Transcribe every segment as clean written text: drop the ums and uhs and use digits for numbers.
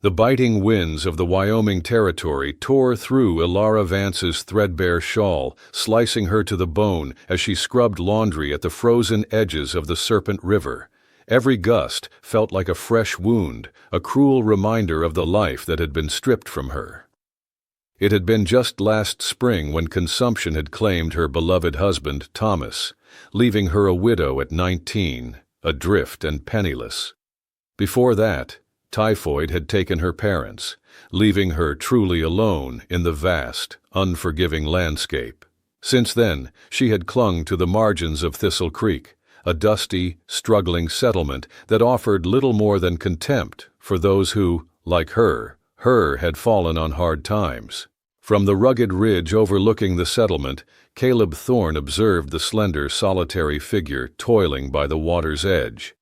The biting winds of the Wyoming Territory tore through Ilara Vance's threadbare shawl, slicing her to the bone as she scrubbed laundry at the frozen edges of the Serpent River. Every gust felt like a fresh wound, a cruel reminder of the life that had been stripped from her. It had been just last spring when consumption had claimed her beloved husband, Thomas, leaving her a widow at 19, adrift and penniless. Before that, typhoid had taken her parents, leaving her truly alone in the vast, unforgiving landscape. Since then, she had clung to the margins of Thistle Creek, a dusty, struggling settlement that offered little more than contempt for those who, like her, had fallen on hard times. From the rugged ridge overlooking the settlement, Caleb Thorne observed the slender, solitary figure toiling by the water's edge.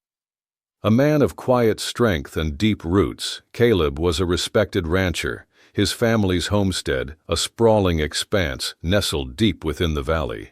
A man of quiet strength and deep roots, Caleb was a respected rancher, his family's homestead a sprawling expanse nestled deep within the valley.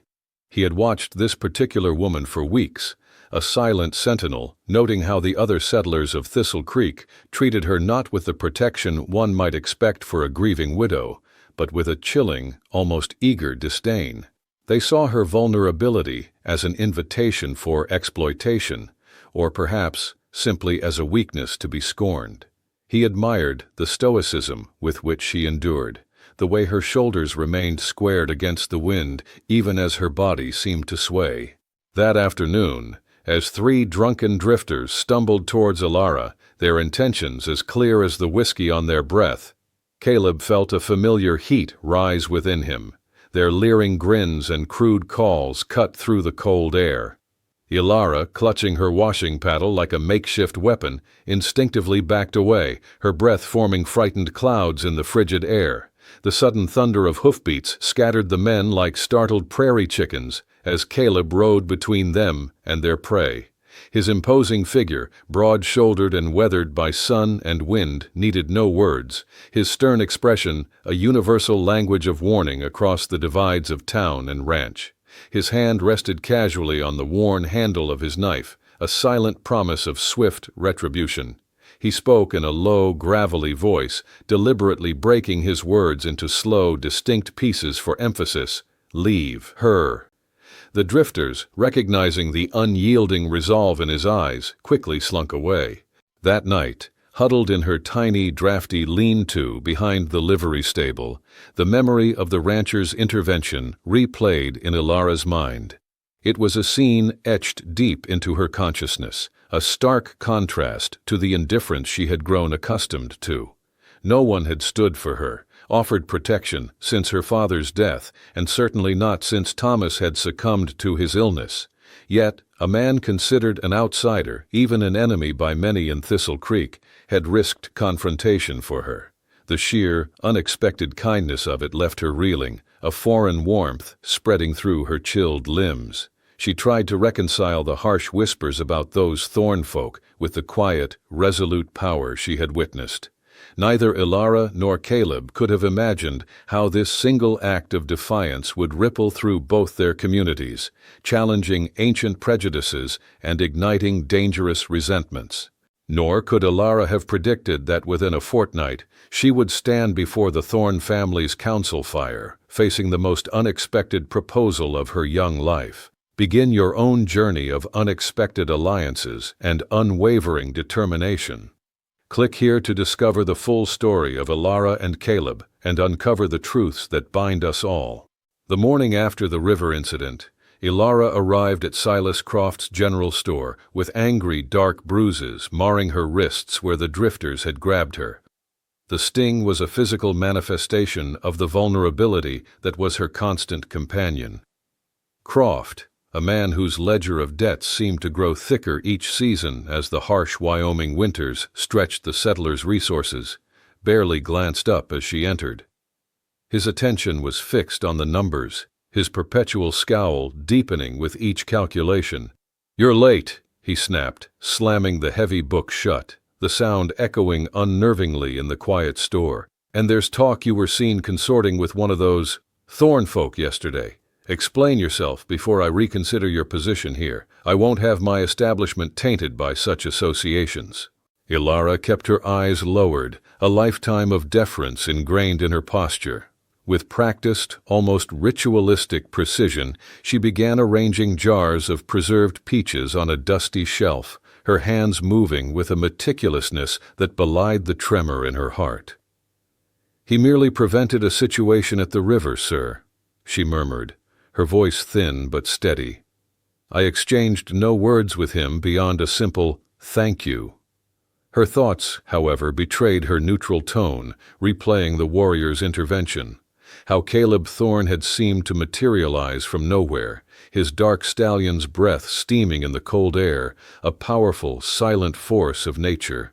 He had watched this particular woman for weeks, a silent sentinel, noting how the other settlers of Thistle Creek treated her not with the protection one might expect for a grieving widow, but with a chilling, almost eager disdain. They saw her vulnerability as an invitation for exploitation, or perhaps simply as a weakness to be scorned. He admired the stoicism with which she endured, the way her shoulders remained squared against the wind even as her body seemed to sway. That afternoon, as three drunken drifters stumbled towards Ilara, their intentions as clear as the whiskey on their breath, Caleb felt a familiar heat rise within him. Their leering grins and crude calls cut through the cold air. Ilara, clutching her washing paddle like a makeshift weapon, instinctively backed away, her breath forming frightened clouds in the frigid air. The sudden thunder of hoofbeats scattered the men like startled prairie chickens as Caleb rode between them and their prey. His imposing figure, broad-shouldered and weathered by sun and wind, needed no words, his stern expression a universal language of warning across the divides of town and ranch. His hand rested casually on the worn handle of his knife, a silent promise of swift retribution. He spoke in a low, gravelly voice, deliberately breaking his words into slow, distinct pieces for emphasis. "Leave her." The drifters, recognizing the unyielding resolve in his eyes, quickly slunk away. That night, huddled in her tiny, drafty lean-to behind the livery stable, the memory of the rancher's intervention replayed in Ilara's mind. It was a scene etched deep into her consciousness, a stark contrast to the indifference she had grown accustomed to. No one had stood for her, offered protection since her father's death, and certainly not since Thomas had succumbed to his illness. Yet, a man considered an outsider, even an enemy by many in Thistle Creek, had risked confrontation for her. The sheer, unexpected kindness of it left her reeling, a foreign warmth spreading through her chilled limbs. She tried to reconcile the harsh whispers about those Thorne folk with the quiet, resolute power she had witnessed. Neither Ilara nor Caleb could have imagined how this single act of defiance would ripple through both their communities, challenging ancient prejudices and igniting dangerous resentments. Nor could Ilara have predicted that within a fortnight she would stand before the Thorne family's council fire, facing the most unexpected proposal of her young life. Begin your own journey of unexpected alliances and unwavering determination. Click here to discover the full story of Ilara and Caleb and uncover the truths that bind us all. The morning after the river incident, Ilara arrived at Silas Croft's general store with angry, dark bruises marring her wrists where the drifters had grabbed her. The sting was a physical manifestation of the vulnerability that was her constant companion. Croft, a man whose ledger of debts seemed to grow thicker each season as the harsh Wyoming winters stretched the settlers' resources, barely glanced up as she entered. His attention was fixed on the numbers, his perpetual scowl deepening with each calculation. "You're late," he snapped, slamming the heavy book shut, the sound echoing unnervingly in the quiet store. "And there's talk you were seen consorting with one of those Thorne folk yesterday. Explain yourself before I reconsider your position here. I won't have my establishment tainted by such associations." Ilara kept her eyes lowered, a lifetime of deference ingrained in her posture. With practiced, almost ritualistic precision, she began arranging jars of preserved peaches on a dusty shelf, her hands moving with a meticulousness that belied the tremor in her heart. "He merely prevented a situation at the river, sir," she murmured, her voice thin but steady. "I exchanged no words with him beyond a simple, 'thank you.'" Her thoughts, however, betrayed her neutral tone, replaying the warrior's intervention. How Caleb Thorne had seemed to materialize from nowhere, his dark stallion's breath steaming in the cold air, a powerful, silent force of nature.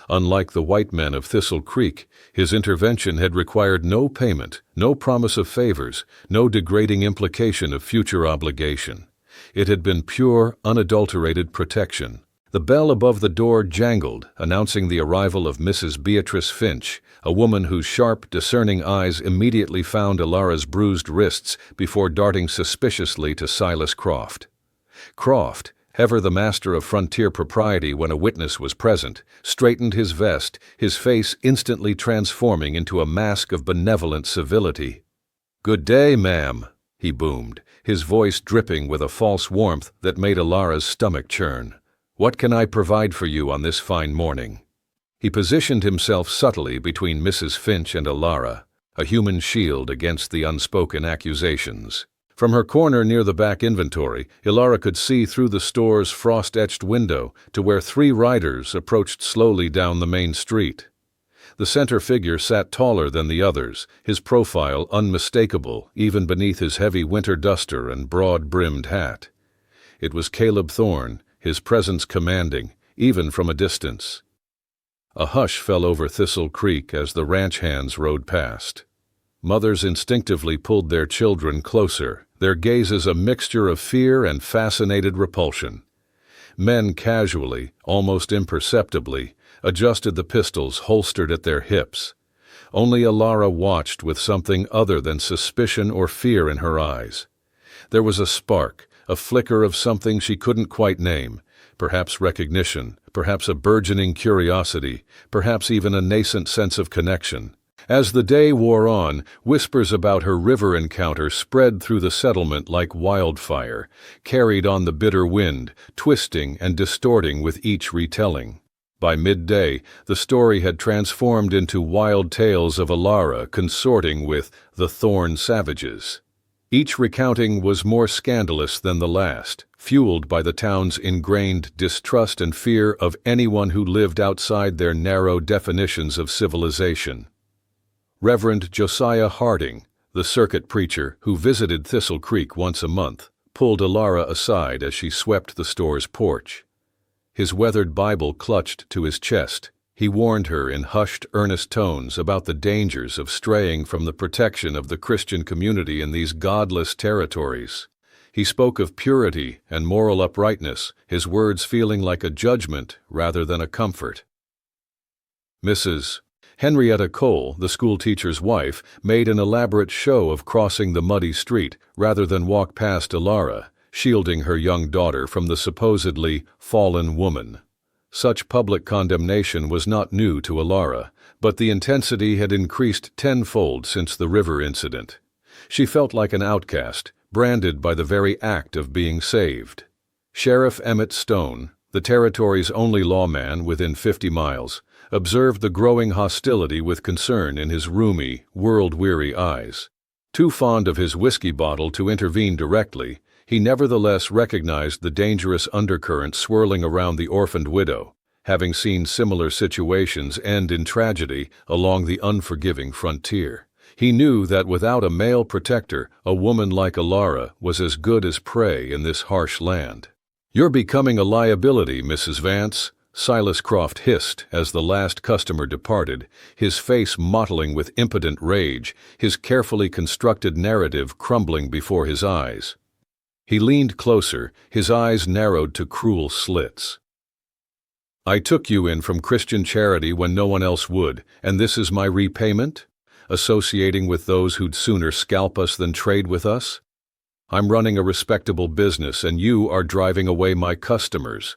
Unlike the white men of Thistle Creek, his intervention had required no payment, no promise of favors, no degrading implication of future obligation. It had been pure, unadulterated protection. The bell above the door jangled, announcing the arrival of Mrs. Beatrice Finch, a woman whose sharp, discerning eyes immediately found Ilara's bruised wrists before darting suspiciously to Silas Croft. Croft, ever the master of frontier propriety when a witness was present, straightened his vest, his face instantly transforming into a mask of benevolent civility. "Good day, ma'am," he boomed, his voice dripping with a false warmth that made Ilara's stomach churn. "What can I provide for you on this fine morning?" He positioned himself subtly between Mrs. Finch and Ilara, a human shield against the unspoken accusations. From her corner near the back inventory, Ilara could see through the store's frost-etched window to where 3 riders approached slowly down the main street. The center figure sat taller than the others, his profile unmistakable even beneath his heavy winter duster and broad-brimmed hat. It was Caleb Thorne, his presence commanding, even from a distance. A hush fell over Thistle Creek as the ranch hands rode past. Mothers instinctively pulled their children closer, their gazes a mixture of fear and fascinated repulsion. Men casually, almost imperceptibly, adjusted the pistols holstered at their hips. Only Ilara watched with something other than suspicion or fear in her eyes. There was a spark, a flicker of something she couldn't quite name, perhaps recognition, perhaps a burgeoning curiosity, perhaps even a nascent sense of connection. As the day wore on, whispers about her river encounter spread through the settlement like wildfire, carried on the bitter wind, twisting and distorting with each retelling. By midday, the story had transformed into wild tales of Ilara consorting with the Thorne savages. Each recounting was more scandalous than the last, fueled by the town's ingrained distrust and fear of anyone who lived outside their narrow definitions of civilization. Reverend Josiah Harding, the circuit preacher who visited Thistle Creek once a month, pulled Ilara aside as she swept the store's porch. His weathered Bible clutched to his chest, he warned her in hushed, earnest tones about the dangers of straying from the protection of the Christian community in these godless territories. He spoke of purity and moral uprightness, his words feeling like a judgment rather than a comfort. Mrs. Henrietta Cole, the schoolteacher's wife, made an elaborate show of crossing the muddy street rather than walk past Ilara, shielding her young daughter from the supposedly fallen woman. Such public condemnation was not new to Ilara, but the intensity had increased tenfold since the river incident. She felt like an outcast, branded by the very act of being saved. Sheriff Emmett Stone, the territory's only lawman within 50 miles, observed the growing hostility with concern in his rheumy, world-weary eyes. Too fond of his whiskey bottle to intervene directly, he nevertheless recognized the dangerous undercurrent swirling around the orphaned widow, having seen similar situations end in tragedy along the unforgiving frontier. He knew that without a male protector, a woman like Ilara was as good as prey in this harsh land. "You're becoming a liability, Mrs. Vance," Silas Croft hissed as the last customer departed, his face mottling with impotent rage, his carefully constructed narrative crumbling before his eyes. He leaned closer, his eyes narrowed to cruel slits. "I took you in from Christian charity when no one else would, and this is my repayment? Associating with those who'd sooner scalp us than trade with us? I'm running a respectable business and you are driving away my customers."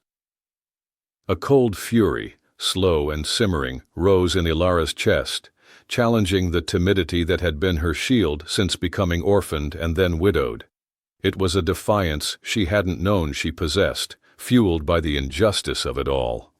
A cold fury, slow and simmering, rose in Ilara's chest, challenging the timidity that had been her shield since becoming orphaned and then widowed. It was a defiance she hadn't known she possessed, fueled by the injustice of it all.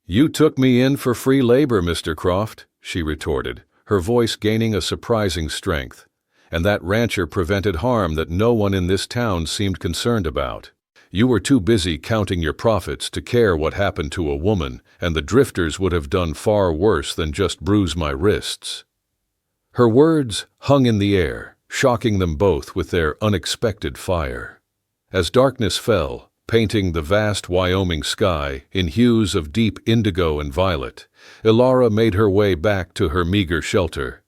"You took me in for free labor, Mr. Croft," she retorted, her voice gaining a surprising strength. "And that rancher prevented harm that no one in this town seemed concerned about. You were too busy counting your profits to care what happened to a woman, and the drifters would have done far worse than just bruise my wrists." Her words hung in the air, shocking them both with their unexpected fire. As darkness fell, painting the vast Wyoming sky in hues of deep indigo and violet, Ilara made her way back to her meager shelter.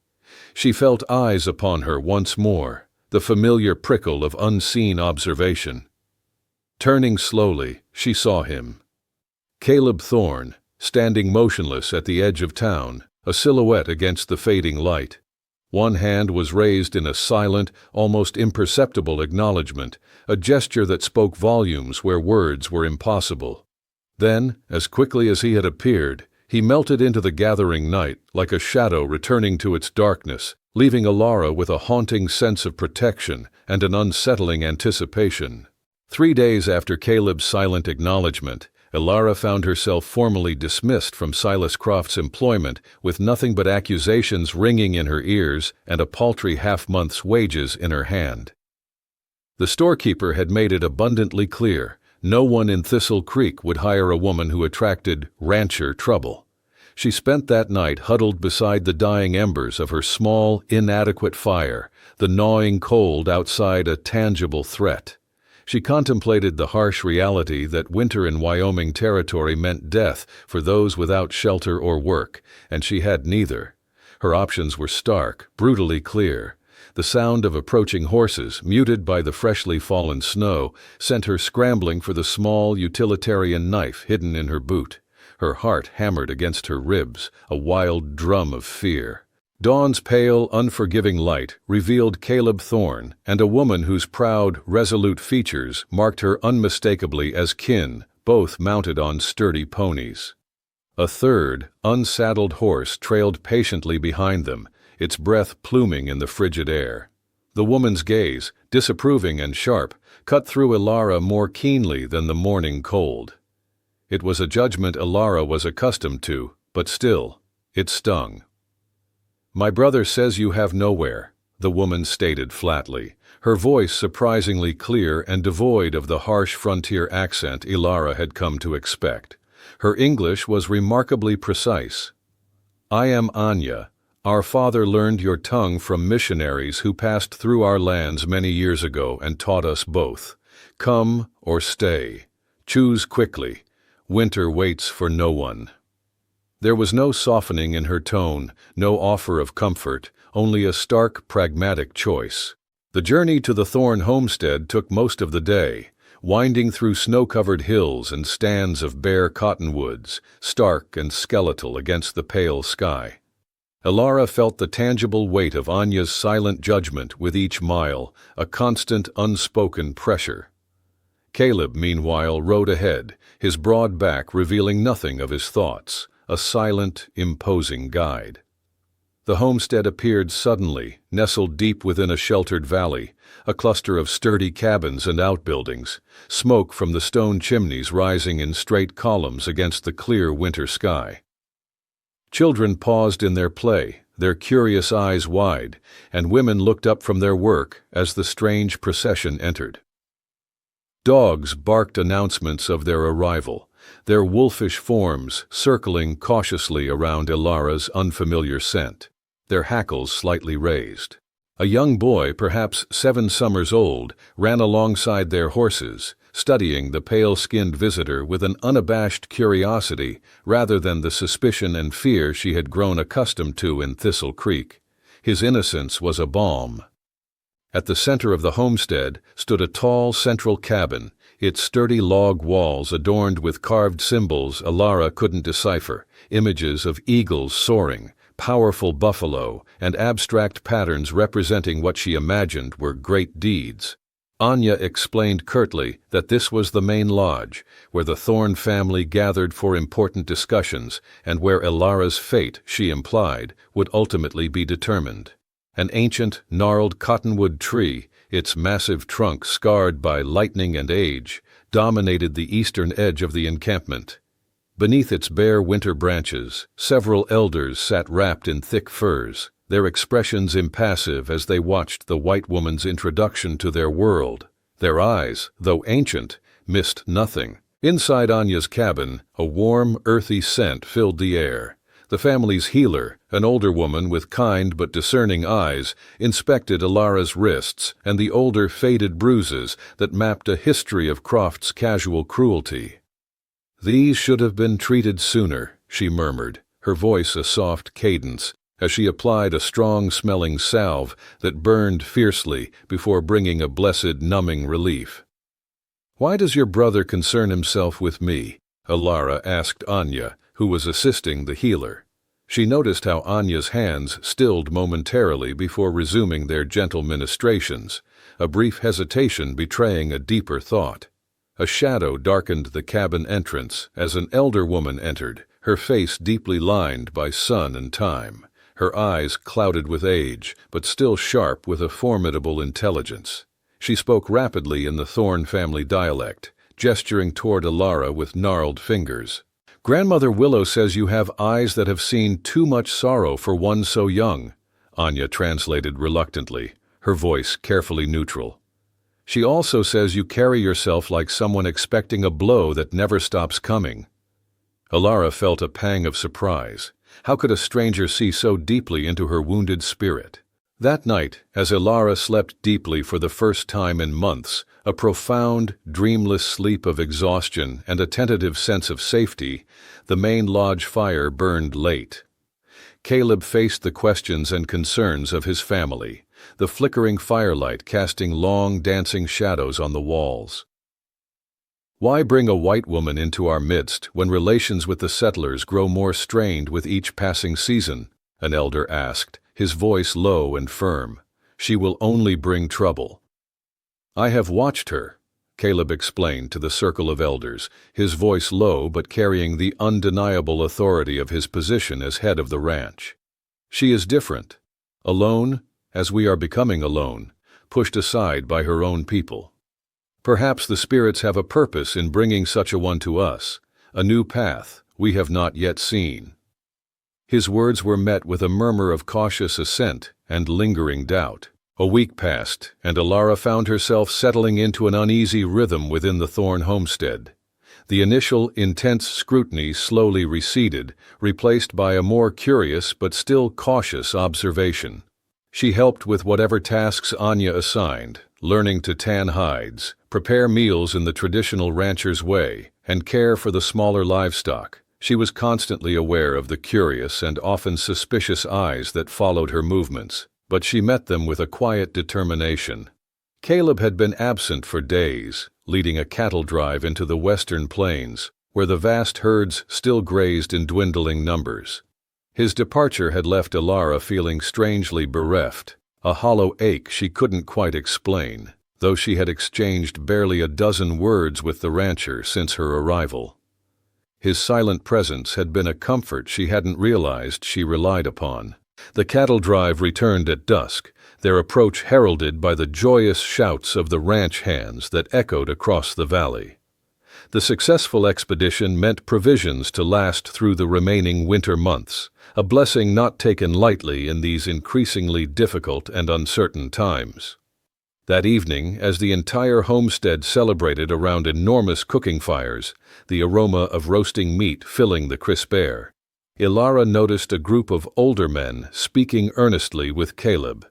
She felt eyes upon her once more, the familiar prickle of unseen observation. Turning slowly, she saw him. Caleb Thorne, standing motionless at the edge of town, a silhouette against the fading light. One hand was raised in a silent, almost imperceptible acknowledgement, a gesture that spoke volumes where words were impossible. Then, as quickly as he had appeared, he melted into the gathering night like a shadow returning to its darkness, leaving Ilara with a haunting sense of protection and an unsettling anticipation. 3 days after Caleb's silent acknowledgement, Ilara found herself formally dismissed from Silas Croft's employment with nothing but accusations ringing in her ears and a paltry half-month's wages in her hand. The storekeeper had made it abundantly clear no one in Thistle Creek would hire a woman who attracted rancher trouble. She spent that night huddled beside the dying embers of her small, inadequate fire, the gnawing cold outside a tangible threat. She contemplated the harsh reality that winter in Wyoming territory meant death for those without shelter or work, and she had neither. Her options were stark, brutally clear. The sound of approaching horses, muted by the freshly fallen snow, sent her scrambling for the small utilitarian knife hidden in her boot. Her heart hammered against her ribs, a wild drum of fear. Dawn's pale, unforgiving light revealed Caleb Thorne and a woman whose proud, resolute features marked her unmistakably as kin, both mounted on sturdy ponies. A third, unsaddled horse trailed patiently behind them, its breath pluming in the frigid air. The woman's gaze, disapproving and sharp, cut through Ilara more keenly than the morning cold. It was a judgment Ilara was accustomed to, but still, it stung. "My brother says you have nowhere," the woman stated flatly, her voice surprisingly clear and devoid of the harsh frontier accent Ilara had come to expect. Her English was remarkably precise. "I am Anya. Our father learned your tongue from missionaries who passed through our lands many years ago and taught us both. Come or stay. Choose quickly. Winter waits for no one." There was no softening in her tone, no offer of comfort, only a stark, pragmatic choice. The journey to the Thorne homestead took most of the day, winding through snow-covered hills and stands of bare cottonwoods, stark and skeletal against the pale sky. Ilara felt the tangible weight of Anya's silent judgment with each mile, a constant, unspoken pressure. Caleb, meanwhile, rode ahead, his broad back revealing nothing of his thoughts, a silent, imposing guide. The homestead appeared suddenly, nestled deep within a sheltered valley, a cluster of sturdy cabins and outbuildings, smoke from the stone chimneys rising in straight columns against the clear winter sky. Children paused in their play, their curious eyes wide, and women looked up from their work as the strange procession entered. Dogs barked announcements of their arrival, their wolfish forms circling cautiously around Ilara's unfamiliar scent, their hackles slightly raised. A young boy, perhaps 7 summers old, ran alongside their horses, studying the pale-skinned visitor with an unabashed curiosity rather than the suspicion and fear she had grown accustomed to in Thistle Creek. His innocence was a balm. At the center of the homestead stood a tall central cabin, its sturdy log walls adorned with carved symbols Ilara couldn't decipher, images of eagles soaring, powerful buffalo, and abstract patterns representing what she imagined were great deeds. Anya explained curtly that this was the main lodge, where the Thorn family gathered for important discussions and where Ilara's fate, she implied, would ultimately be determined. An ancient, gnarled cottonwood tree, its massive trunk scarred by lightning and age, dominated the eastern edge of the encampment. Beneath its bare winter branches, several elders sat wrapped in thick furs, their expressions impassive as they watched the white woman's introduction to their world. Their eyes, though ancient, missed nothing. Inside Anya's cabin, a warm, earthy scent filled the air. The family's healer, an older woman with kind but discerning eyes, inspected Ilara's wrists and the older, faded bruises that mapped a history of Croft's casual cruelty. "These should have been treated sooner," she murmured, her voice a soft cadence, as she applied a strong-smelling salve that burned fiercely before bringing a blessed numbing relief. "Why does your brother concern himself with me?" Ilara asked Anya, who was assisting the healer. She noticed how Anya's hands stilled momentarily before resuming their gentle ministrations, a brief hesitation betraying a deeper thought. A shadow darkened the cabin entrance as an elder woman entered, her face deeply lined by sun and time, her eyes clouded with age, but still sharp with a formidable intelligence. She spoke rapidly in the Thorn family dialect, gesturing toward Ilara with gnarled fingers. "Grandmother Willow says you have eyes that have seen too much sorrow for one so young," Anya translated reluctantly, her voice carefully neutral. "She also says you carry yourself like someone expecting a blow that never stops coming." Ilara felt a pang of surprise. How could a stranger see so deeply into her wounded spirit? That night, as Ilara slept deeply for the first time in months, a profound, dreamless sleep of exhaustion and a tentative sense of safety, the main lodge fire burned late. Caleb faced the questions and concerns of his family, the flickering firelight casting long, dancing shadows on the walls. "Why bring a white woman into our midst when relations with the settlers grow more strained with each passing season?" an elder asked, his voice low and firm. "She will only bring trouble." "I have watched her," Caleb explained to the circle of elders, his voice low but carrying the undeniable authority of his position as head of the ranch. "She is different. Alone, as we are becoming alone, pushed aside by her own people. Perhaps the spirits have a purpose in bringing such a one to us, a new path we have not yet seen." His words were met with a murmur of cautious assent and lingering doubt. A week passed, and Ilara found herself settling into an uneasy rhythm within the Thorn homestead. The initial intense scrutiny slowly receded, replaced by a more curious but still cautious observation. She helped with whatever tasks Anya assigned, learning to tan hides, prepare meals in the traditional rancher's way, and care for the smaller livestock. She was constantly aware of the curious and often suspicious eyes that followed her movements, but she met them with a quiet determination. Caleb had been absent for days, leading a cattle drive into the western plains, where the vast herds still grazed in dwindling numbers. His departure had left Ilara feeling strangely bereft, a hollow ache she couldn't quite explain, though she had exchanged barely a dozen words with the rancher since her arrival. His silent presence had been a comfort she hadn't realized she relied upon. The cattle drive returned at dusk, their approach heralded by the joyous shouts of the ranch hands that echoed across the valley. The successful expedition meant provisions to last through the remaining winter months, a blessing not taken lightly in these increasingly difficult and uncertain times. That evening, as the entire homestead celebrated around enormous cooking fires, the aroma of roasting meat filling the crisp air, Ilara noticed a group of older men speaking earnestly with Caleb.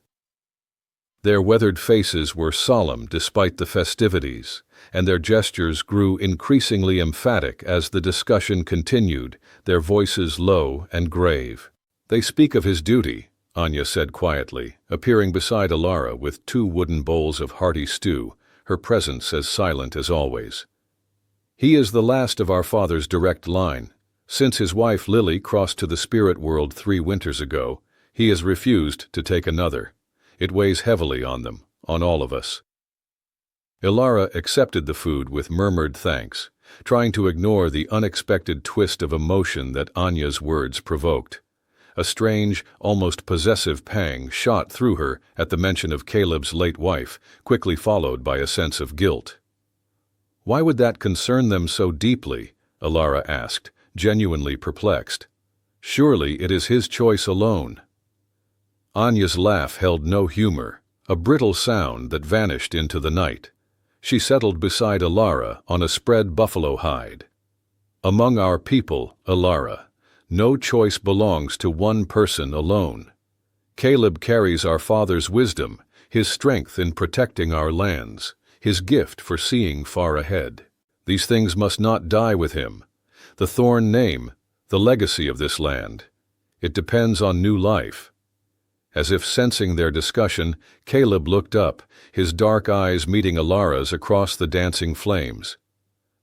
Their weathered faces were solemn despite the festivities, and their gestures grew increasingly emphatic as the discussion continued, their voices low and grave. "They speak of his duty," Anya said quietly, appearing beside Ilara with 2 wooden bowls of hearty stew, her presence as silent as always. "He is the last of our father's direct line. Since his wife Lily crossed to the spirit world 3 winters ago, he has refused to take another. It weighs heavily on them, on all of us." Ilara accepted the food with murmured thanks, trying to ignore the unexpected twist of emotion that Anya's words provoked. A strange, almost possessive pang shot through her at the mention of Caleb's late wife, quickly followed by a sense of guilt. "Why would that concern them so deeply?" Ilara asked, genuinely perplexed. "Surely it is his choice alone." Anya's laugh held no humor, a brittle sound that vanished into the night. She settled beside Ilara on a spread buffalo hide. "Among our people, Ilara, no choice belongs to one person alone. Caleb carries our father's wisdom, his strength in protecting our lands, his gift for seeing far ahead. These things must not die with him. The Thorn name, the legacy of this land. It depends on new life." As if sensing their discussion, Caleb looked up, his dark eyes meeting Ilara's across the dancing flames.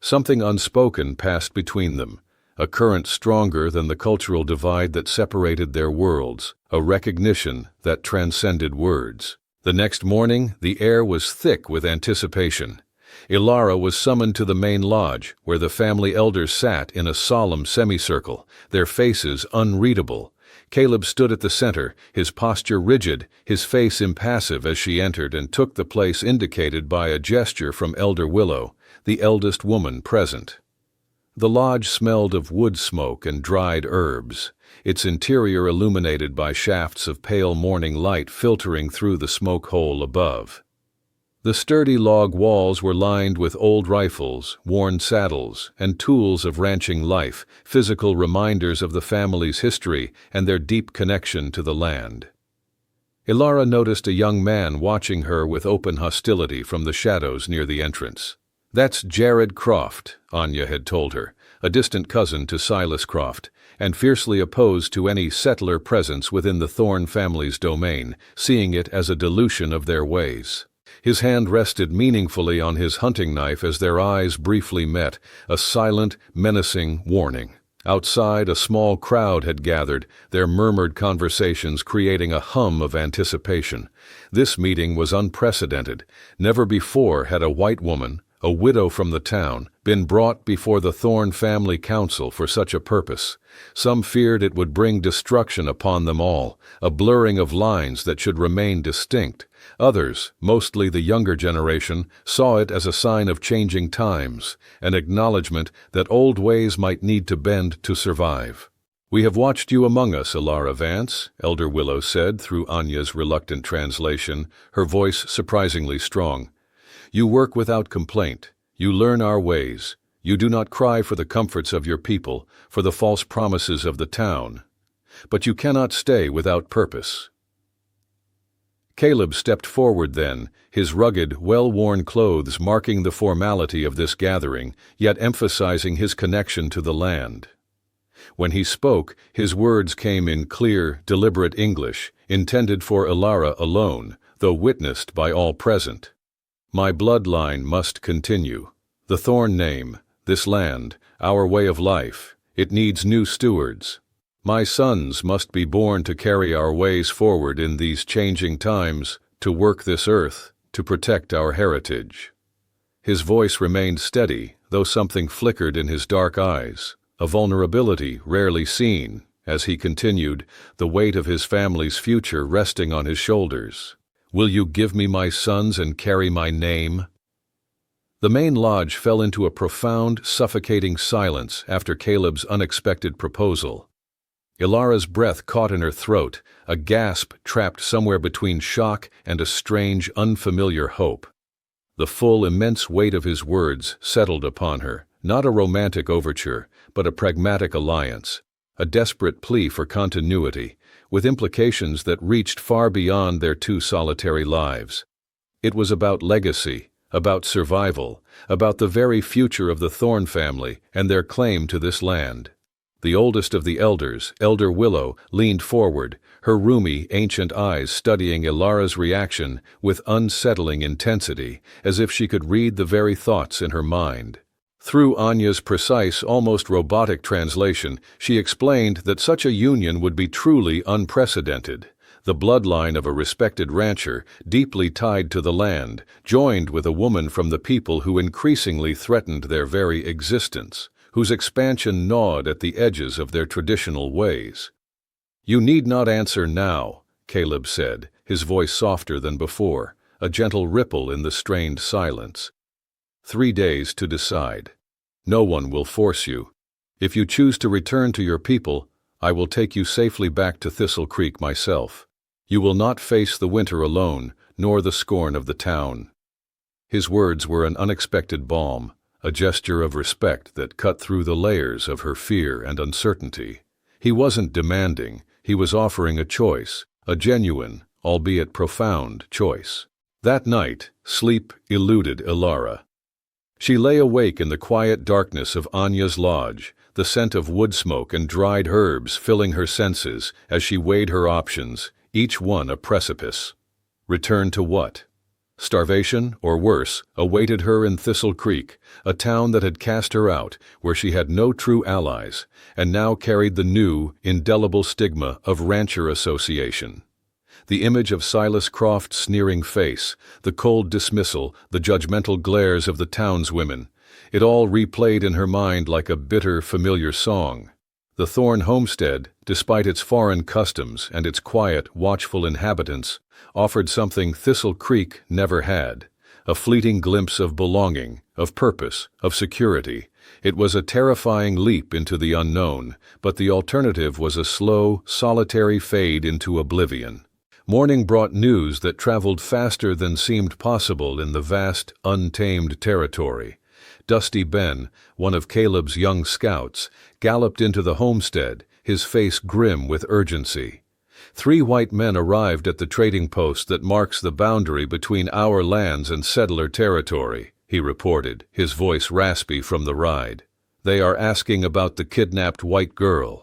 Something unspoken passed between them, a current stronger than the cultural divide that separated their worlds, a recognition that transcended words. The next morning, the air was thick with anticipation. Ilara was summoned to the main lodge, where the family elders sat in a solemn semicircle, their faces unreadable. Caleb stood at the center, his posture rigid, his face impassive as she entered and took the place indicated by a gesture from Elder Willow, the eldest woman present. The lodge smelled of wood smoke and dried herbs, its interior illuminated by shafts of pale morning light filtering through the smoke hole above. The sturdy log walls were lined with old rifles, worn saddles, and tools of ranching life, physical reminders of the family's history and their deep connection to the land. Ilara noticed a young man watching her with open hostility from the shadows near the entrance. "That's Jared Croft," Anya had told her, a distant cousin to Silas Croft, and fiercely opposed to any settler presence within the Thorn family's domain, seeing it as a dilution of their ways. His hand rested meaningfully on his hunting knife as their eyes briefly met, a silent, menacing warning. Outside, a small crowd had gathered, their murmured conversations creating a hum of anticipation. This meeting was unprecedented. Never before had a white woman, a widow from the town, been brought before the Thorn family council for such a purpose. Some feared it would bring destruction upon them all, a blurring of lines that should remain distinct. Others, mostly the younger generation, saw it as a sign of changing times, an acknowledgement that old ways might need to bend to survive. "We have watched you among us, Ilara Vance," Elder Willow said through Anya's reluctant translation, her voice surprisingly strong. "You work without complaint. You learn our ways. You do not cry for the comforts of your people, for the false promises of the town. But you cannot stay without purpose." Caleb stepped forward then, his rugged, well-worn clothes marking the formality of this gathering, yet emphasizing his connection to the land. When he spoke, his words came in clear, deliberate English, intended for Ilara alone, though witnessed by all present. "My bloodline must continue. The Thorn name, this land, our way of life, it needs new stewards. My sons must be born to carry our ways forward in these changing times, to work this earth, to protect our heritage." His voice remained steady, though something flickered in his dark eyes, a vulnerability rarely seen, as he continued, the weight of his family's future resting on his shoulders. "Will you give me my sons and carry my name?" The main lodge fell into a profound, suffocating silence after Caleb's unexpected proposal. Ilara's breath caught in her throat, a gasp trapped somewhere between shock and a strange, unfamiliar hope. The full, immense weight of his words settled upon her, not a romantic overture, but a pragmatic alliance, a desperate plea for continuity, with implications that reached far beyond their two solitary lives. It was about legacy, about survival, about the very future of the Thorn family and their claim to this land. The oldest of the elders, Elder Willow, leaned forward, her roomy, ancient eyes studying Ilara's reaction with unsettling intensity, as if she could read the very thoughts in her mind. Through Anya's precise, almost robotic translation, she explained that such a union would be truly unprecedented. the bloodline of a respected rancher, deeply tied to the land, joined with a woman from the people who increasingly threatened their very existence, whose expansion gnawed at the edges of their traditional ways. "You need not answer now," Caleb said, his voice softer than before, a gentle ripple in the strained silence. 3 days to decide. No one will force you. If you choose to return to your people, I will take you safely back to Thistle Creek myself. You will not face the winter alone, nor the scorn of the town." His words were an unexpected balm, a gesture of respect that cut through the layers of her fear and uncertainty. He wasn't demanding, he was offering a choice, a genuine, albeit profound, choice. That night, sleep eluded Ilara. She lay awake in the quiet darkness of Anya's lodge, the scent of wood smoke and dried herbs filling her senses as she weighed her options, each one a precipice. Return to what? Starvation, or worse, awaited her in Thistle Creek, a town that had cast her out, where she had no true allies, and now carried the new, indelible stigma of rancher association. The image of Silas Croft's sneering face, the cold dismissal, the judgmental glares of the townswomen, it all replayed in her mind like a bitter, familiar song. The Thorne homestead, despite its foreign customs and its quiet, watchful inhabitants, offered something Thistle Creek never had, a fleeting glimpse of belonging, of purpose, of security. It was a terrifying leap into the unknown, but the alternative was a slow, solitary fade into oblivion. Morning brought news that traveled faster than seemed possible in the vast, untamed territory. Dusty Ben, one of Caleb's young scouts, galloped into the homestead, his face grim with urgency. 3 white men arrived at the trading post that marks the boundary between our lands and settler territory, he reported, his voice raspy from the ride. They are asking about the kidnapped white girl.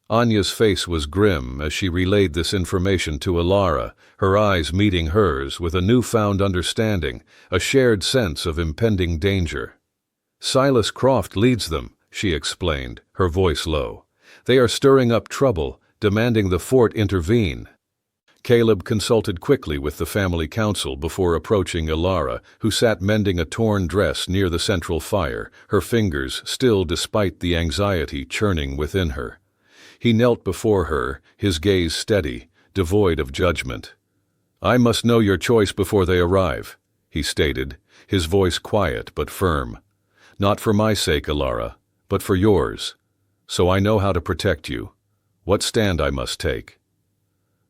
Anya's face was grim as she relayed this information to Ilara, her eyes meeting hers with a newfound understanding, a shared sense of impending danger. "Silas Croft leads them," she explained, her voice low. "They are stirring up trouble, demanding the fort intervene." Caleb consulted quickly with the family council before approaching Ilara, who sat mending a torn dress near the central fire, her fingers still despite the anxiety churning within her. He knelt before her, his gaze steady, devoid of judgment. "I must know your choice before they arrive," he stated, his voice quiet but firm. "Not for my sake, Ilara, but for yours. So I know how to protect you. What stand I must take."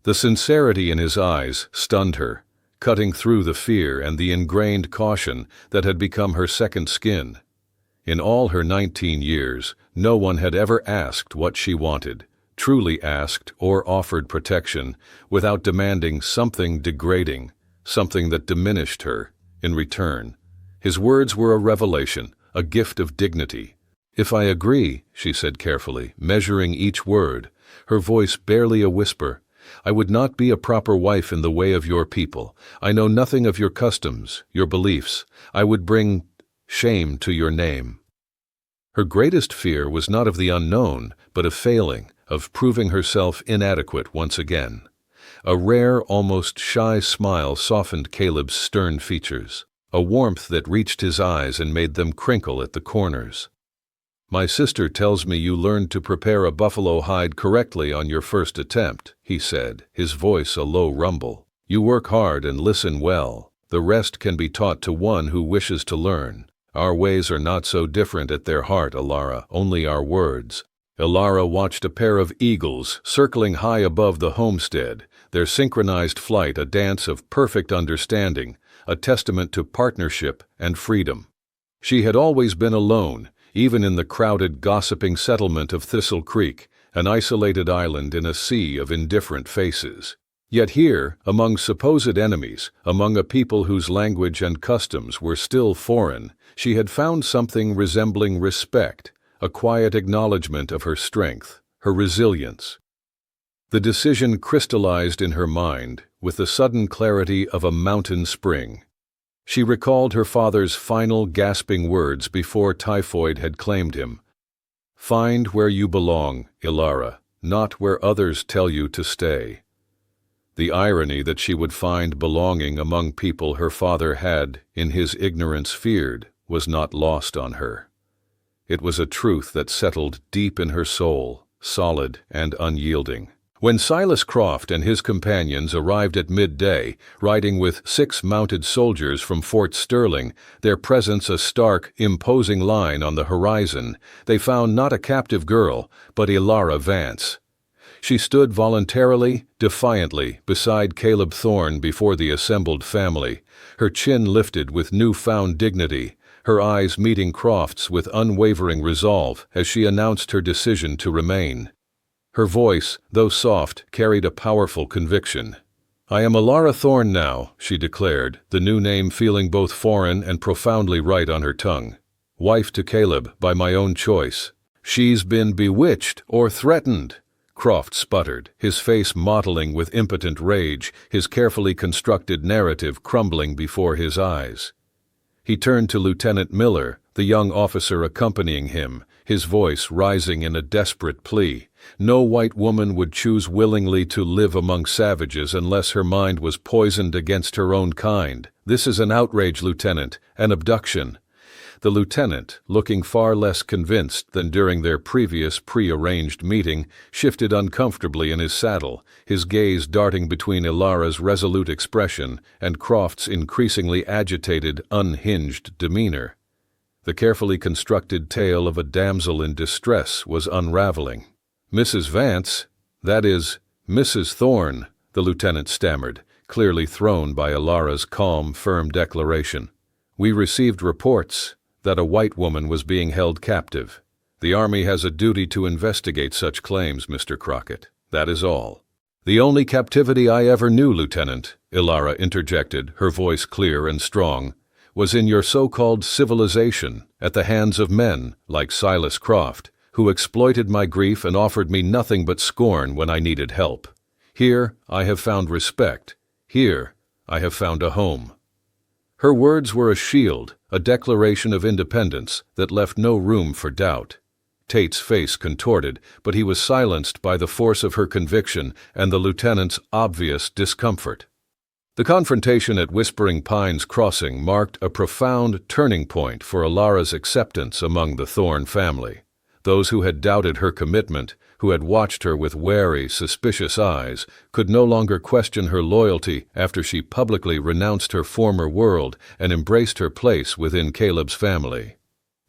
The sincerity in his eyes stunned her, cutting through the fear and the ingrained caution that had become her second skin. In all her 19 years, no one had ever asked what she wanted, truly asked or offered protection, without demanding something degrading, something that diminished her, in return. His words were a revelation, a gift of dignity. "If I agree," she said carefully, measuring each word, her voice barely a whisper, "I would not be a proper wife in the way of your people. I know nothing of your customs, your beliefs. I would bring shame to your name." Her greatest fear was not of the unknown, but of failing, of proving herself inadequate once again. A rare, almost shy smile softened Caleb's stern features, a warmth that reached his eyes and made them crinkle at the corners. "My sister tells me you learned to prepare a buffalo hide correctly on your first attempt," he said, his voice a low rumble. "You work hard and listen well. The rest can be taught to one who wishes to learn. Our ways are not so different at their heart, Ilara, only our words." Ilara watched a pair of eagles circling high above the homestead, their synchronized flight a dance of perfect understanding, a testament to partnership and freedom. She had always been alone, even in the crowded, gossiping settlement of Thistle Creek, an isolated island in a sea of indifferent faces. Yet here, among supposed enemies, among a people whose language and customs were still foreign, she had found something resembling respect, a quiet acknowledgement of her strength, her resilience. The decision crystallized in her mind with the sudden clarity of a mountain spring. She recalled her father's final gasping words before typhoid had claimed him. "Find where you belong, Ilara, not where others tell you to stay." The irony that she would find belonging among people her father had, in his ignorance, feared, was not lost on her. It was a truth that settled deep in her soul, solid and unyielding. When Silas Croft and his companions arrived at midday, riding with 6 mounted soldiers from Fort Sterling, their presence a stark, imposing line on the horizon, they found not a captive girl, but Elara Vance. She stood voluntarily, defiantly, beside Caleb Thorne before the assembled family, her chin lifted with newfound dignity, her eyes meeting Croft's with unwavering resolve as she announced her decision to remain. Her voice, though soft, carried a powerful conviction. "I am Elara Thorne now," she declared, the new name feeling both foreign and profoundly right on her tongue. "Wife to Caleb, by my own choice." "She's been bewitched or threatened," Croft sputtered, his face mottling with impotent rage, his carefully constructed narrative crumbling before his eyes. He turned to Lieutenant Miller, the young officer accompanying him, his voice rising in a desperate plea. No white woman would choose willingly to live among savages unless her mind was poisoned against her own kind. "This is an outrage, Lieutenant, an abduction." The lieutenant, looking far less convinced than during their previous pre-arranged meeting, shifted uncomfortably in his saddle, his gaze darting between Elara's resolute expression and Croft's increasingly agitated, unhinged demeanor. The carefully constructed tale of a damsel in distress was unraveling. "Mrs. Vance, that is, Mrs. Thorne," the lieutenant stammered, clearly thrown by Elara's calm, firm declaration. "We received reports that a white woman was being held captive. The Army has a duty to investigate such claims, Mr. Crockett. That is all." "The only captivity I ever knew, Lieutenant," Elara interjected, her voice clear and strong, "was in your so-called civilization, at the hands of men, like Silas Croft, who exploited my grief and offered me nothing but scorn when I needed help. Here I have found respect. Here I have found a home." Her words were a shield, a declaration of independence that left no room for doubt. Tate's face contorted, but he was silenced by the force of her conviction and the lieutenant's obvious discomfort. The confrontation at Whispering Pines Crossing marked a profound turning point for Elara's acceptance among the Thorne family. Those who had doubted her commitment, who had watched her with wary, suspicious eyes, could no longer question her loyalty after she publicly renounced her former world and embraced her place within Caleb's family.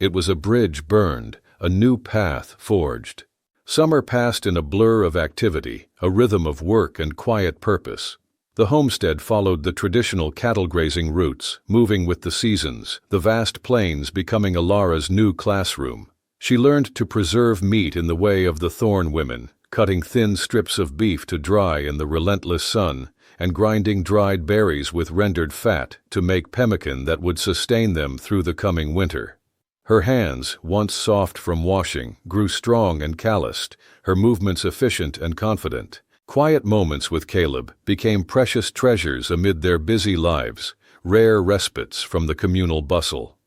It was a bridge burned, a new path forged. Summer passed in a blur of activity, a rhythm of work and quiet purpose. The homestead followed the traditional cattle-grazing routes, moving with the seasons, the vast plains becoming Elara's new classroom. She learned to preserve meat in the way of the Thorne women, cutting thin strips of beef to dry in the relentless sun, and grinding dried berries with rendered fat to make pemmican that would sustain them through the coming winter. Her hands, once soft from washing, grew strong and calloused, her movements efficient and confident. Quiet moments with Caleb became precious treasures amid their busy lives, rare respites from the communal bustle.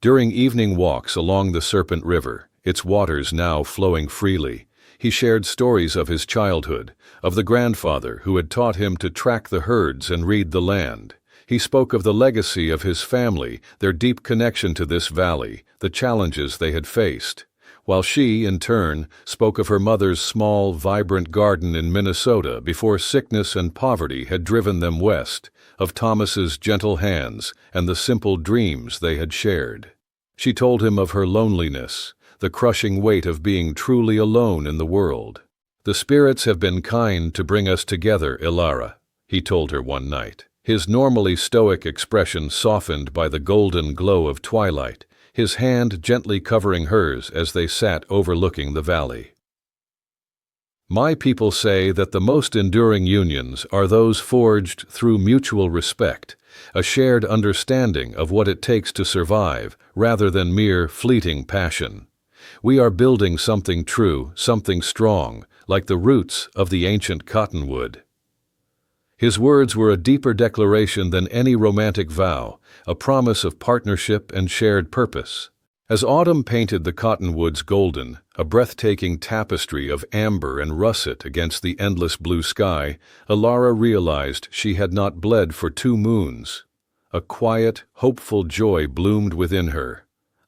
During evening walks along the Serpent River, its waters now flowing freely, he shared stories of his childhood, of the grandfather who had taught him to track the herds and read the land. He spoke of the legacy of his family, their deep connection to this valley, the challenges they had faced, while she, in turn, spoke of her mother's small, vibrant garden in Minnesota before sickness and poverty had driven them west, of Thomas's gentle hands and the simple dreams they had shared. She told him of her loneliness, the crushing weight of being truly alone in the world. "The spirits have been kind to bring us together, Elara," he told her one night, his normally stoic expression softened by the golden glow of twilight, his hand gently covering hers as they sat overlooking the valley. "My people say that the most enduring unions are those forged through mutual respect, a shared understanding of what it takes to survive, rather than mere fleeting passion. We are building something true, something strong, like the roots of the ancient cottonwood." His words were a deeper declaration than any romantic vow, a promise of partnership and shared purpose. As autumn painted the cottonwoods golden, A breathtaking tapestry of amber and russet against the endless blue sky, Elara realized she had not bled for 2 moons. A quiet, hopeful joy bloomed within her.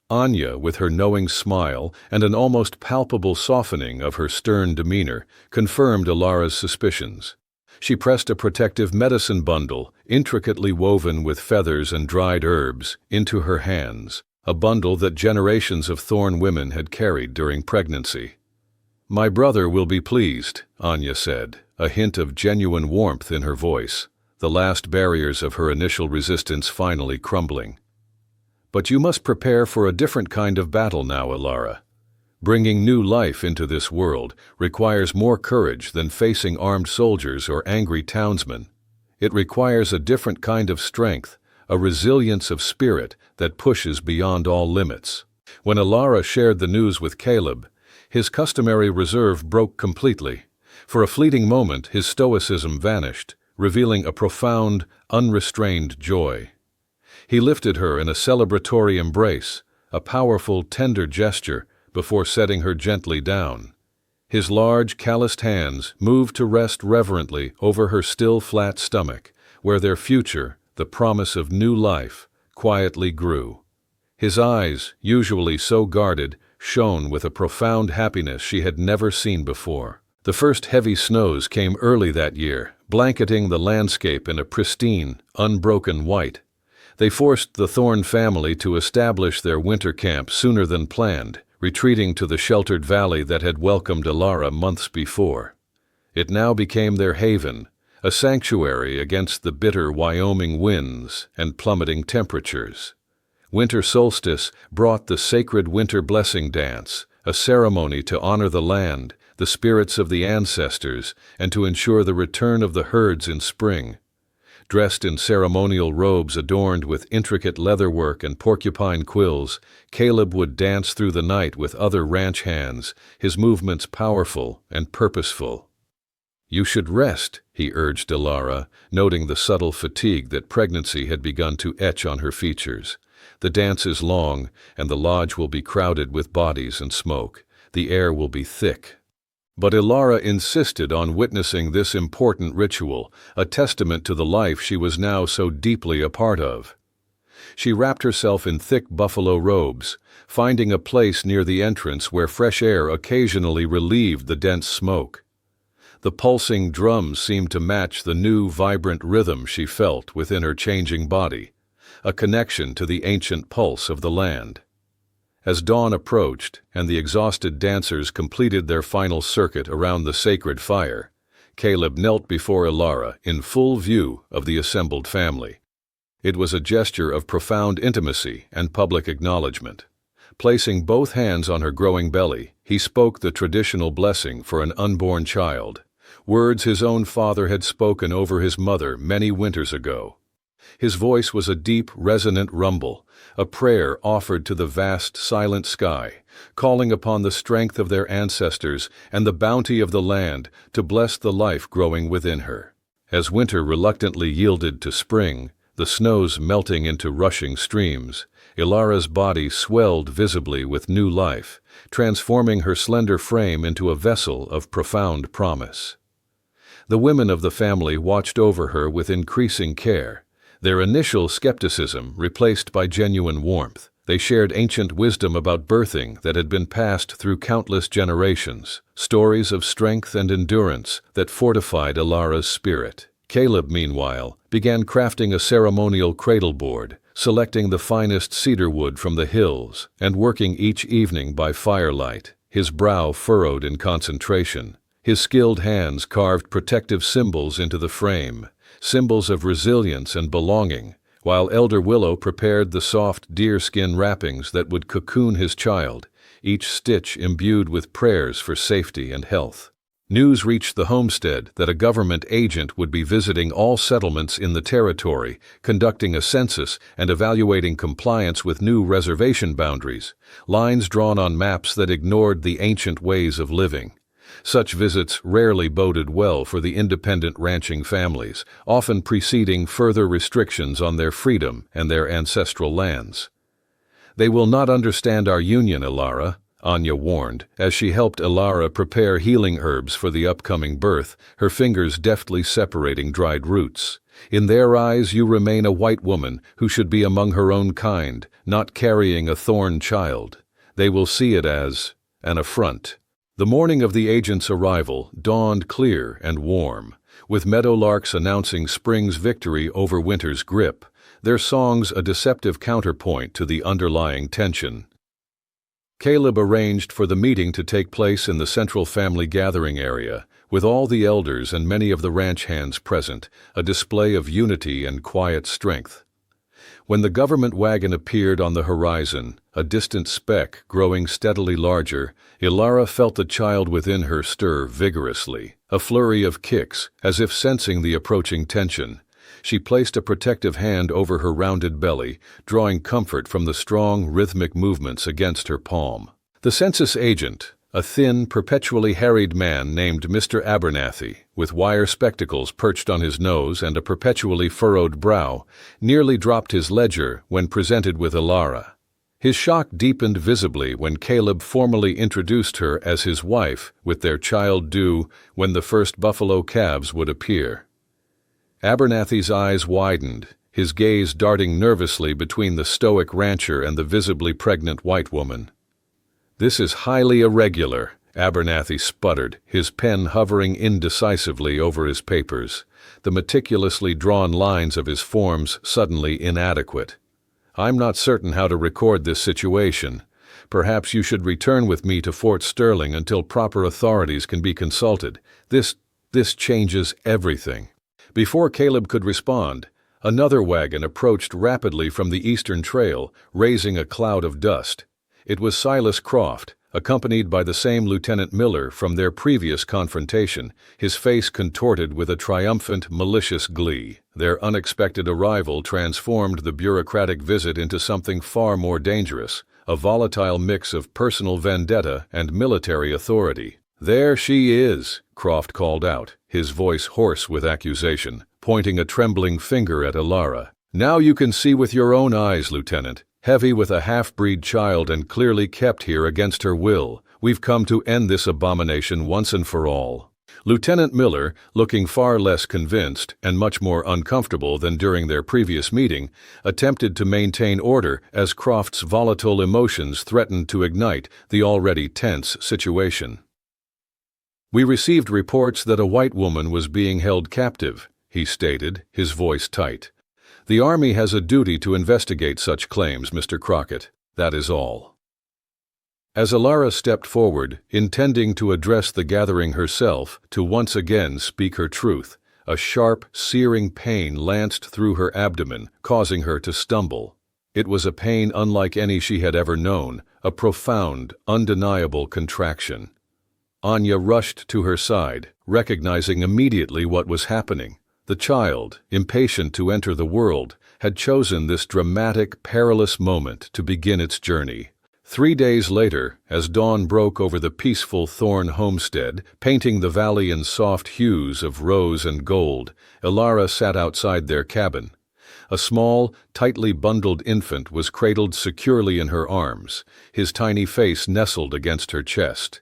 Anya, with her knowing smile and an almost palpable softening of her stern demeanor, confirmed Elara's suspicions. She pressed a protective medicine bundle, intricately woven with feathers and dried herbs, into her hands, a bundle that generations of Thorn women had carried during pregnancy. "My brother will be pleased," Anya said, a hint of genuine warmth in her voice, the last barriers of her initial resistance finally crumbling. "But you must prepare for a different kind of battle now, Elara. Bringing new life into this world requires more courage than facing armed soldiers or angry townsmen. It requires a different kind of strength, a resilience of spirit that pushes beyond all limits." When Elara shared the news with Caleb, his customary reserve broke completely. For a fleeting moment, his stoicism vanished, revealing a profound, unrestrained joy. He lifted her in a celebratory embrace, a powerful, tender gesture, before setting her gently down. His large, calloused hands moved to rest reverently over her still flat stomach, where their future, the promise of new life, quietly grew. His eyes, usually so guarded, shone with a profound happiness she had never seen before. The first heavy snows came early that year, blanketing the landscape in a pristine, unbroken white. They forced the Thorn family to establish their winter camp sooner than planned, retreating to the sheltered valley that had welcomed Elara months before. It now became their haven, a sanctuary against the bitter Wyoming winds and plummeting temperatures. Winter solstice brought the sacred winter blessing dance, a ceremony to honor the land, the spirits of the ancestors, and to ensure the return of the herds in spring. Dressed in ceremonial robes adorned with intricate leatherwork and porcupine quills, Caleb would dance through the night with other ranch hands, his movements powerful and purposeful. "You should rest," he urged Elara, noting the subtle fatigue that pregnancy had begun to etch on her features. "The dance is long, and the lodge will be crowded with bodies and smoke. The air will be thick." But Elara insisted on witnessing this important ritual, a testament to the life she was now so deeply a part of. She wrapped herself in thick buffalo robes, finding a place near the entrance where fresh air occasionally relieved the dense smoke. The pulsing drums seemed to match the new, vibrant rhythm she felt within her changing body, a connection to the ancient pulse of the land. As dawn approached and the exhausted dancers completed their final circuit around the sacred fire, Caleb knelt before Elara in full view of the assembled family. It was a gesture of profound intimacy and public acknowledgement. Placing both hands on her growing belly, he spoke the traditional blessing for an unborn child, words his own father had spoken over his mother many winters ago. His voice was a deep, resonant rumble, a prayer offered to the vast, silent sky, calling upon the strength of their ancestors and the bounty of the land to bless the life growing within her. As winter reluctantly yielded to spring, the snows melting into rushing streams, Elara's body swelled visibly with new life, transforming her slender frame into a vessel of profound promise. The women of the family watched over her with increasing care, their initial skepticism replaced by genuine warmth. They shared ancient wisdom about birthing that had been passed through countless generations, stories of strength and endurance that fortified Elara's spirit. Caleb, meanwhile, began crafting a ceremonial cradle board, selecting the finest cedar wood from the hills, and working each evening by firelight, his brow furrowed in concentration. His skilled hands carved protective symbols into the frame, symbols of resilience and belonging, while Elder Willow prepared the soft deerskin wrappings that would cocoon his child, each stitch imbued with prayers for safety and health. News reached the homestead that a government agent would be visiting all settlements in the territory, conducting a census and evaluating compliance with new reservation boundaries, lines drawn on maps that ignored the ancient ways of living. Such visits rarely boded well for the independent ranching families, often preceding further restrictions on their freedom and their ancestral lands. "They will not understand our union, Elara," Anya warned, as she helped Ilara prepare healing herbs for the upcoming birth, her fingers deftly separating dried roots. In their eyes you remain a white woman who should be among her own kind, not carrying a thorn child. They will see it as an affront. The morning of the agent's arrival dawned clear and warm, with meadowlarks announcing spring's victory over winter's grip, their songs a deceptive counterpoint to the underlying tension. Caleb arranged for the meeting to take place in the central family gathering area, with all the elders and many of the ranch hands present, a display of unity and quiet strength. When the government wagon appeared on the horizon, a distant speck growing steadily larger, Ilara felt the child within her stir vigorously, a flurry of kicks, as if sensing the approaching tension. She placed a protective hand over her rounded belly, drawing comfort from the strong, rhythmic movements against her palm. The census agent, a thin, perpetually harried man named Mr. Abernathy, with wire spectacles perched on his nose and a perpetually furrowed brow, nearly dropped his ledger when presented with Ilara. His shock deepened visibly when Caleb formally introduced her as his wife, with their child due when the first buffalo calves would appear. Abernathy's eyes widened, his gaze darting nervously between the stoic rancher and the visibly pregnant white woman. "This is highly irregular," Abernathy sputtered, his pen hovering indecisively over his papers, the meticulously drawn lines of his forms suddenly inadequate. "I'm not certain how to record this situation. Perhaps you should return with me to Fort Sterling until proper authorities can be consulted. This changes everything." Before Caleb could respond, another wagon approached rapidly from the eastern trail, raising a cloud of dust. It was Silas Croft, accompanied by the same Lieutenant Miller from their previous confrontation, his face contorted with a triumphant, malicious glee. Their unexpected arrival transformed the bureaucratic visit into something far more dangerous, a volatile mix of personal vendetta and military authority. "There she is," Croft called out, his voice hoarse with accusation, pointing a trembling finger at Ilara. "Now you can see with your own eyes, Lieutenant. Heavy with a half-breed child and clearly kept here against her will, we've come to end this abomination once and for all." Lieutenant Miller, looking far less convinced and much more uncomfortable than during their previous meeting, attempted to maintain order as Croft's volatile emotions threatened to ignite the already tense situation. "We received reports that a white woman was being held captive," he stated, his voice tight. "The Army has a duty to investigate such claims, Mr. Crockett. That is all." As Ilara stepped forward, intending to address the gathering herself, to once again speak her truth, a sharp, searing pain lanced through her abdomen, causing her to stumble. It was a pain unlike any she had ever known, a profound, undeniable contraction. Anya rushed to her side, recognizing immediately what was happening. The child, impatient to enter the world, had chosen this dramatic, perilous moment to begin its journey. 3 days later, as dawn broke over the peaceful Thorne homestead, painting the valley in soft hues of rose and gold, Ilara sat outside their cabin. A small, tightly bundled infant was cradled securely in her arms, his tiny face nestled against her chest.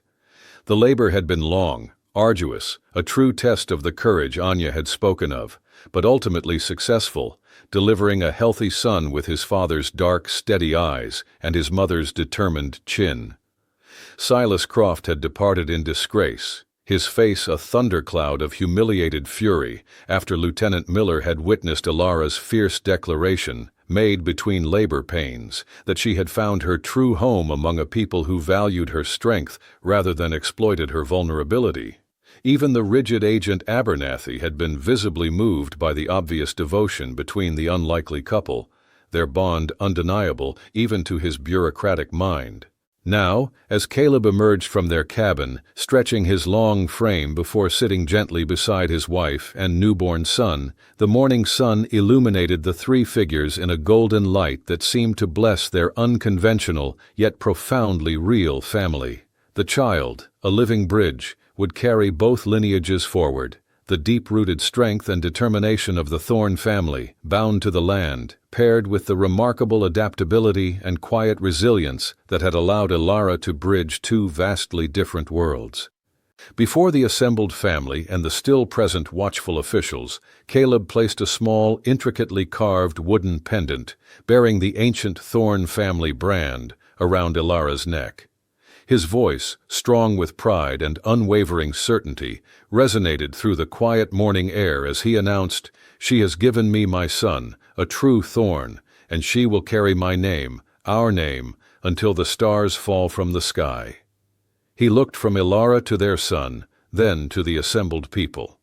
The labor had been long, arduous, a true test of the courage Anya had spoken of, but ultimately successful, delivering a healthy son with his father's dark, steady eyes and his mother's determined chin. Silas Croft had departed in disgrace, his face a thundercloud of humiliated fury after Lieutenant Miller had witnessed Ilara's fierce declaration, made between labor pains, that she had found her true home among a people who valued her strength rather than exploited her vulnerability. Even the rigid Agent Abernathy had been visibly moved by the obvious devotion between the unlikely couple, their bond undeniable even to his bureaucratic mind. Now, as Caleb emerged from their cabin, stretching his long frame before sitting gently beside his wife and newborn son, the morning sun illuminated the three figures in a golden light that seemed to bless their unconventional yet profoundly real family. The child, a living bridge, would carry both lineages forward, the deep-rooted strength and determination of the Thorn family, bound to the land, paired with the remarkable adaptability and quiet resilience that had allowed Elara to bridge two vastly different worlds. Before the assembled family and the still-present watchful officials, Caleb placed a small, intricately carved wooden pendant, bearing the ancient Thorn family brand, around Elara's neck. His voice, strong with pride and unwavering certainty, resonated through the quiet morning air as he announced, "She has given me my son, a true Thorn, and she will carry my name, our name, until the stars fall from the sky." He looked from Elara to their son, then to the assembled people.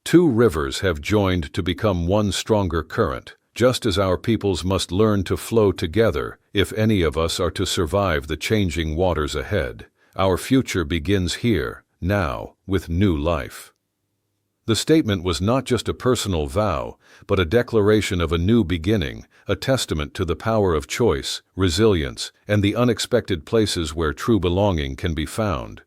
Two rivers have joined to become one stronger current, just as our peoples must learn to flow together if any of us are to survive the changing waters ahead. Our future begins here, now, with new life. The statement was not just a personal vow, but a declaration of a new beginning, a testament to the power of choice, resilience, and the unexpected places where true belonging can be found.